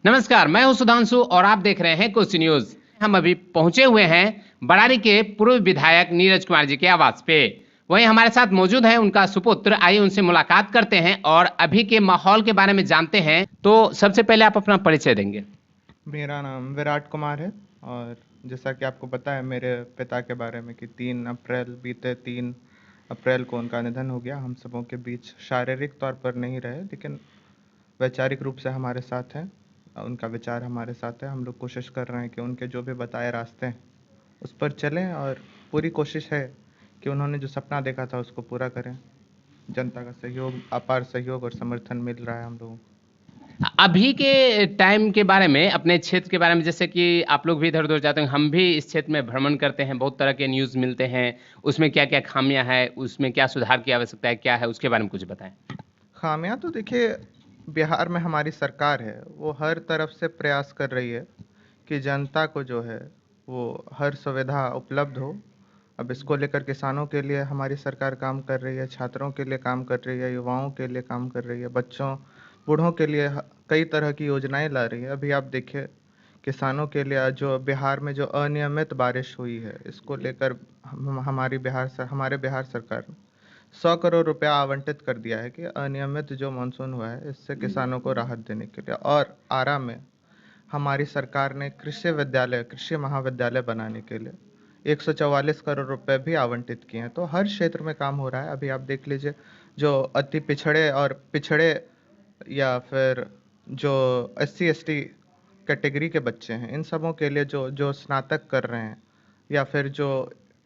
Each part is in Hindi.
नमस्कार, मैं हूं सुधांशु और आप देख रहे हैं कुछ न्यूज। हम अभी पहुंचे हुए हैं बड़ारी के पूर्व विधायक नीरज कुमार जी के आवास पे। वहीं हमारे साथ मौजूद है उनका सुपुत्र। आइए उनसे मुलाकात करते हैं और अभी के माहौल के बारे में जानते हैं। तो सबसे पहले आप अपना परिचय देंगे। मेरा नाम विराट कुमार है और जैसा कि आपको पता है मेरे पिता के बारे में कि बीते 3 अप्रैल को उनका निधन हो गया। हम सबों के बीच शारीरिक तौर पर नहीं रहे, लेकिन वैचारिक रूप से हमारे साथ हैं। उनका विचार हमारे साथ है। हम लोग कोशिश कर रहे हैं कि उनके जो भी बताए रास्ते हैं उस पर चलें और पूरी कोशिश है कि उन्होंने जो सपना देखा था उसको पूरा करें। जनता का सहयोग, अपार सहयोग और समर्थन मिल रहा है हम लोगों को। अभी के टाइम के बारे में, अपने क्षेत्र के बारे में, जैसे कि आप लोग भी इधर उधर जाते हैं, हम भी इस क्षेत्र में भ्रमण करते हैं, बहुत तरह के न्यूज़ मिलते हैं। उसमें क्या क्या खामियां है, उसमें क्या सुधार की आवश्यकता है, क्या है, उसके बारे में कुछ बताएं। खामियां तो देखिए, बिहार में हमारी सरकार है वो हर तरफ से प्रयास कर रही है कि जनता को जो है वो हर सुविधा उपलब्ध हो। अब इसको लेकर किसानों के लिए हमारी सरकार काम कर रही है, छात्रों के लिए काम कर रही है, युवाओं के लिए काम कर रही है, बच्चों बूढ़ों के लिए कई तरह की योजनाएं ला रही है। अभी आप देखिए, किसानों के लिए जो बिहार में जो अनियमित बारिश हुई है इसको लेकर हमारे बिहार सरकार ने 100 करोड़ रुपया आवंटित कर दिया है कि अनियमित जो मानसून हुआ है इससे किसानों को राहत देने के लिए। और आरा में हमारी सरकार ने कृषि महाविद्यालय बनाने के लिए 144 करोड़ रुपए भी आवंटित किए हैं। तो हर क्षेत्र में काम हो रहा है। अभी आप देख लीजिए, जो अति पिछड़े या फिर जो SC ST कैटेगरी के बच्चे हैं, इन सबों के लिए जो जो स्नातक कर रहे हैं या फिर जो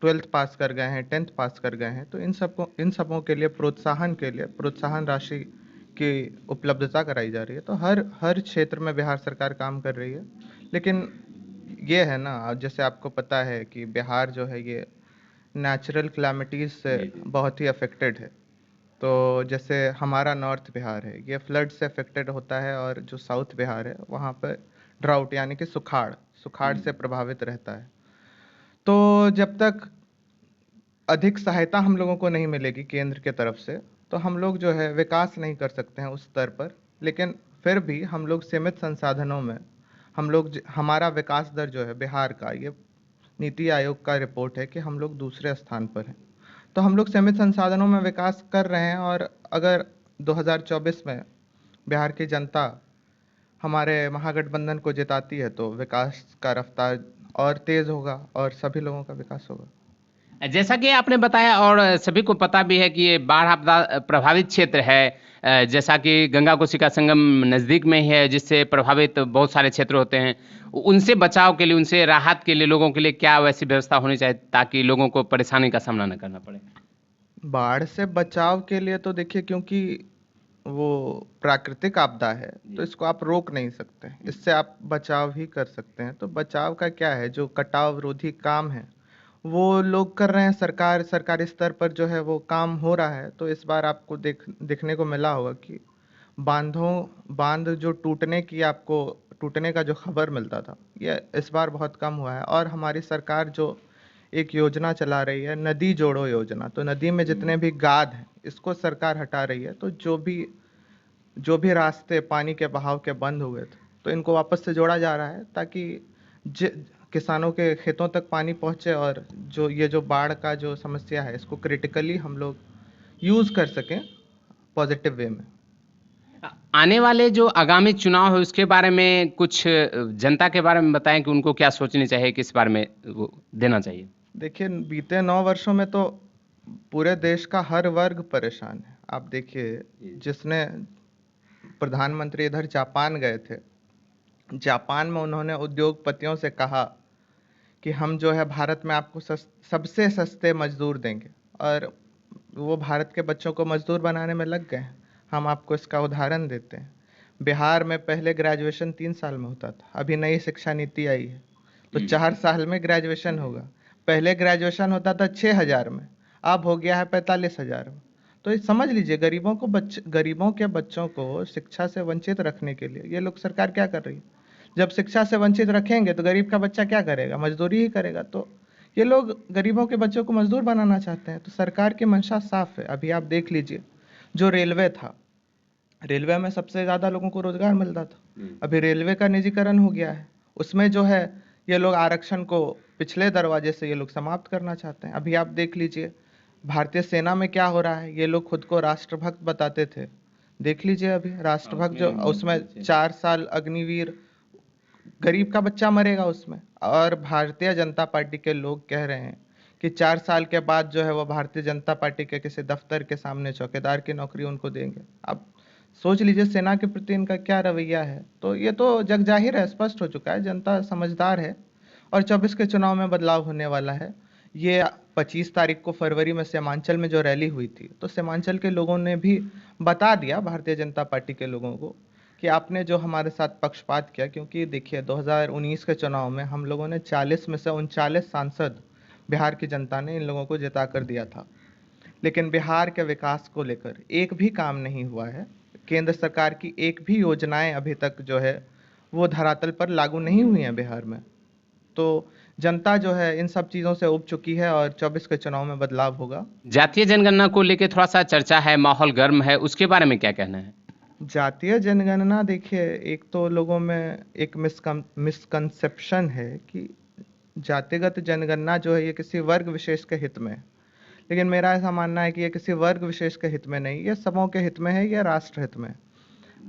12th पास कर गए हैं, 10th पास कर गए हैं, तो इन सबों के लिए प्रोत्साहन राशि की उपलब्धता कराई जा रही है। तो हर हर क्षेत्र में बिहार सरकार काम कर रही है। लेकिन ये है ना, जैसे आपको पता है कि बिहार जो है ये नेचुरल क्लैमिटीज़ से बहुत ही अफेक्टेड है। तो जैसे हमारा नॉर्थ बिहार है ये फ्लड से अफेक्टेड होता है, और जो साउथ बिहार है वहाँ पर ड्राउट यानी कि सुखाड़ से प्रभावित रहता है। तो जब तक अधिक सहायता हम लोगों को नहीं मिलेगी केंद्र के तरफ से, तो हम लोग जो है विकास नहीं कर सकते हैं उस स्तर पर। लेकिन फिर भी हम लोग सीमित संसाधनों में हमारा विकास दर जो है बिहार का, ये नीति आयोग का रिपोर्ट है कि हम लोग दूसरे स्थान पर हैं। तो हम लोग सीमित संसाधनों में विकास कर रहे हैं, और अगर 2024 में बिहार की जनता हमारे महागठबंधन को जिताती है तो विकास का रफ्तार और तेज होगा और सभी लोगों का विकास होगा। जैसा कि आपने बताया और सभी को पता भी है कि ये बाढ़ आपदा प्रभावित क्षेत्र है। जैसा कि गंगा कोशिका संगम नज़दीक में ही है, जिससे प्रभावित बहुत सारे क्षेत्र होते हैं। उनसे बचाव के लिए, उनसे राहत के लिए लोगों के लिए क्या वैसी व्यवस्था होनी चाहिए ताकि लोगों को परेशानी का सामना न करना पड़े। बाढ़ से बचाव के लिए तो देखिए, क्योंकि वो प्राकृतिक आपदा है तो इसको आप रोक नहीं सकते, इससे आप बचाव ही कर सकते हैं। तो बचाव का क्या है, जो कटाव विरोधी काम है वो लोग कर रहे हैं। सरकारी स्तर पर जो है वो काम हो रहा है। तो इस बार आपको देखने को मिला होगा कि बांध जो टूटने का जो खबर मिलता था, ये इस बार बहुत कम हुआ है। और हमारी सरकार जो एक योजना चला रही है, नदी जोड़ो योजना, तो नदी में जितने भी गाद हैं इसको सरकार हटा रही है। तो जो भी रास्ते पानी के बहाव के बंद हुए थे तो इनको वापस से जोड़ा जा रहा है, ताकि ज किसानों के खेतों तक पानी पहुंचे, और जो बाढ़ का जो समस्या है इसको क्रिटिकली हम लोग यूज़ कर सकें पॉजिटिव वे में। आने वाले जो आगामी चुनाव है उसके बारे में कुछ जनता के बारे में बताएं कि उनको क्या सोचनी चाहिए, किस बारे में वो देना चाहिए। देखिए, बीते 9 वर्षों में तो पूरे देश का हर वर्ग परेशान है। आप देखिए, जिसने प्रधानमंत्री इधर जापान गए थे, जापान में उन्होंने उद्योगपतियों से कहा कि हम जो है भारत में आपको सबसे सस्ते मजदूर देंगे, और वो भारत के बच्चों को मजदूर बनाने में लग गए हैं। हम आपको इसका उदाहरण देते हैं। बिहार में पहले ग्रेजुएशन 3 साल में होता था, अभी नई शिक्षा नीति आई है तो 4 साल में ग्रेजुएशन होगा। पहले ग्रेजुएशन होता था 6,000 में, अब हो गया है 45,000 में। तो ये समझ लीजिए, गरीबों के बच्चों को शिक्षा से वंचित रखने के लिए ये लोग सरकार क्या कर रही है। जब शिक्षा से वंचित रखेंगे तो गरीब का बच्चा क्या करेगा, मजदूरी ही करेगा। तो ये लोग गरीबों के बच्चों को मजदूर बनाना चाहते हैं। तो सरकार की मंशा साफ है। अभी आप देख लीजिए, जो रेलवे था, रेलवे में सबसे ज़्यादा लोगों को रोजगार मिलता था, अभी रेलवे का निजीकरण हो गया है। उसमें जो है ये लोग आरक्षण को पिछले दरवाजे से ये लोग समाप्त करना चाहते हैं। अभी आप देख लीजिए भारतीय सेना में क्या हो रहा है, ये लोग खुद को राष्ट्रभक्त बताते थे, देख लीजिए अभी राष्ट्रभक्त जो उसमें 4 साल अग्निवीर, गरीब का बच्चा मरेगा उसमें, और भारतीय जनता पार्टी के लोग कह रहे हैं कि 4 साल के बाद जो है वो भारतीय जनता पार्टी के किसी दफ्तर के सामने चौकीदार की नौकरी उनको देंगे। अब सोच लीजिए सेना के प्रति इनका क्या रवैया है। तो ये तो जग जाहिर है, स्पष्ट हो चुका है, जनता समझदार है और 24 के चुनाव में बदलाव होने वाला है। ये 25 तारीख को फरवरी में सीमांचल में जो रैली हुई थी, तो सीमांचल के लोगों ने भी बता दिया भारतीय जनता पार्टी के लोगों को कि आपने जो हमारे साथ पक्षपात किया, क्योंकि देखिए 2019 के चुनाव में हम लोगों ने 40 में से 39 सांसद बिहार की जनता ने इन लोगों को जिता कर दिया था, लेकिन बिहार के विकास को लेकर एक भी काम नहीं हुआ है। केंद्र सरकार की एक भी योजनाएं अभी तक जो है वो धरातल पर लागू नहीं हुई हैं बिहार में। तो जनता जो है इन सब चीज़ों से उब चुकी है और 24 के चुनाव में बदलाव होगा। जातीय जनगणना को लेकर थोड़ा सा चर्चा है, माहौल गर्म है, उसके बारे में क्या कहना है? जातीय जनगणना देखिए, एक तो लोगों में एक मिसकंसेप्शन है कि जातिगत जनगणना जो है ये किसी वर्ग विशेष के हित में है, लेकिन मेरा ऐसा मानना है कि ये किसी वर्ग विशेष के हित में नहीं, ये सबों के हित में है, ये राष्ट्र हित में है।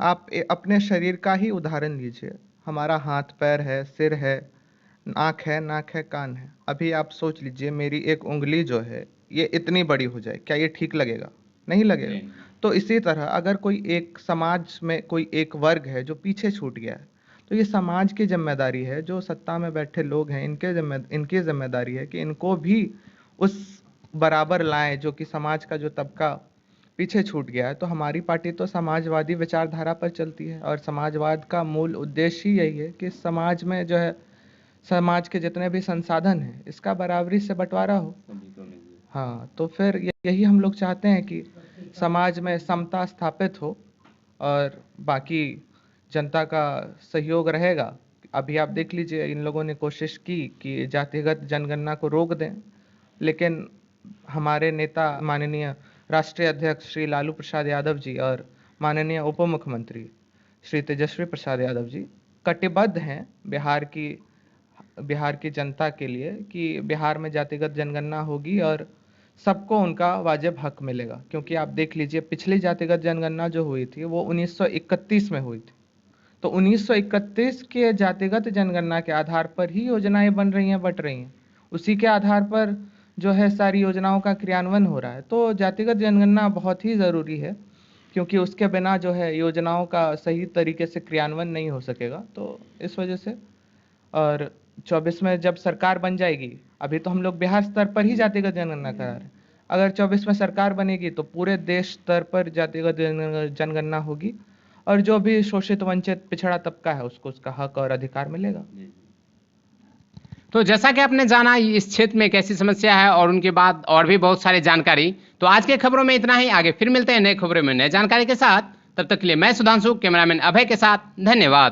आप अपने शरीर का ही उदाहरण लीजिए, हमारा हाथ पैर है, सिर है, आँख है, नाक है, कान है। अभी आप सोच लीजिए मेरी एक उंगली जो है ये इतनी बड़ी हो जाए, क्या ये ठीक लगेगा? नहीं लगेगा। तो इसी तरह अगर कोई एक समाज में कोई एक वर्ग है जो पीछे छूट गया है, तो ये समाज की जिम्मेदारी है, जो सत्ता में बैठे लोग हैं इनकी जिम्मेदारी है कि इनको भी उस बराबर लाएं जो कि समाज का जो तबका पीछे छूट गया है। तो हमारी पार्टी तो समाजवादी विचारधारा पर चलती है और समाजवाद का मूल उद्देश्य ही यही है कि समाज में जो है समाज के जितने भी संसाधन हैं इसका बराबरी से बंटवारा हो। हाँ, तो फिर यही हम लोग चाहते हैं कि समाज में समता स्थापित हो और बाकी जनता का सहयोग रहेगा। अभी आप देख लीजिए इन लोगों ने कोशिश की कि जातिगत जनगणना को रोक दें, लेकिन हमारे नेता माननीय राष्ट्रीय अध्यक्ष श्री लालू प्रसाद यादव जी और माननीय उप मुख्यमंत्री श्री तेजस्वी प्रसाद यादव जी कटिबद्ध हैं बिहार की जनता के लिए कि बिहार में जातिगत जनगणना होगी और सबको उनका वाजिब हक मिलेगा। क्योंकि आप देख लीजिए पिछली जातिगत जनगणना जो हुई थी वो 1931 में हुई थी, तो 1931 के जातिगत जनगणना के आधार पर ही योजनाएं बन रही हैं, बट रही हैं, उसी के आधार पर जो है सारी योजनाओं का क्रियान्वयन हो रहा है। तो जातिगत जनगणना बहुत ही ज़रूरी है, क्योंकि उसके बिना जो है योजनाओं का सही तरीके से क्रियान्वयन नहीं हो सकेगा। तो इस वजह से, और 24 में जब सरकार बन जाएगी, अभी तो हम लोग बिहार स्तर पर ही जातिगत जनगणना करा रहे हैं, अगर 24 में सरकार बनेगी तो पूरे देश स्तर पर जातिगत जनगणना होगी और जो भी शोषित वंचित पिछड़ा तबका है उसको उसका हक और अधिकार मिलेगा। तो जैसा कि आपने जाना इस क्षेत्र में कैसी समस्या है और उनके बाद और भी बहुत सारी जानकारी, तो आज के खबरों में इतना ही। आगे फिर मिलते हैं नए खबरों में नए जानकारी के साथ, तब तक के लिए मैं सुधांशु, कैमरामैन अभय के साथ, धन्यवाद।